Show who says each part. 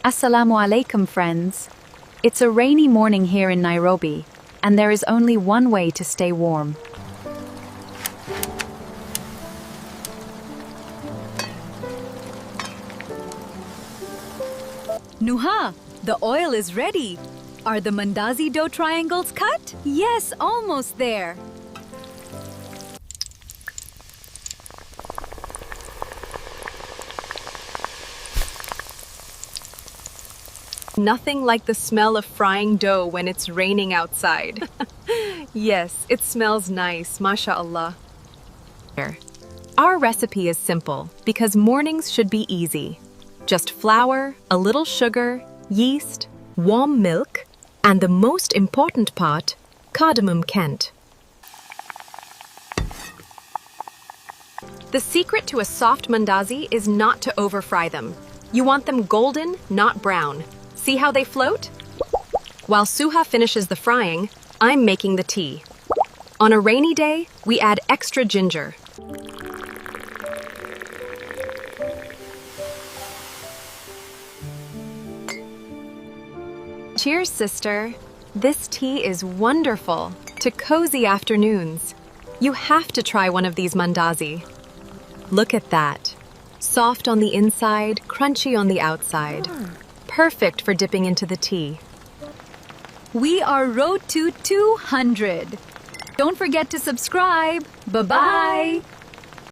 Speaker 1: Assalamu alaikum, friends. It's a rainy morning here in Nairobi, and there is only one way to stay warm.
Speaker 2: Nuha, the oil is ready. Are the mandazi dough triangles cut? Yes, almost there.
Speaker 3: Nothing like the smell of frying dough when it's raining outside. Yes, it smells nice, mashallah. Our recipe is simple because mornings should be easy. Just flour, a little sugar, yeast, warm milk, and the most important part, cardamom Kent. The secret to a soft mandazi is not to over-fry them. You want them golden, not brown. See how they float? While Suha finishes the frying, I'm making the tea. On a rainy day, we add extra ginger. Cheers, sister. This tea is wonderful. To cozy afternoons. You have to try one of these mandazi. Look at that. Soft on the inside, crunchy on the outside. Perfect for dipping into the tea.
Speaker 2: We are road to 200. Don't forget to subscribe. Bye-bye.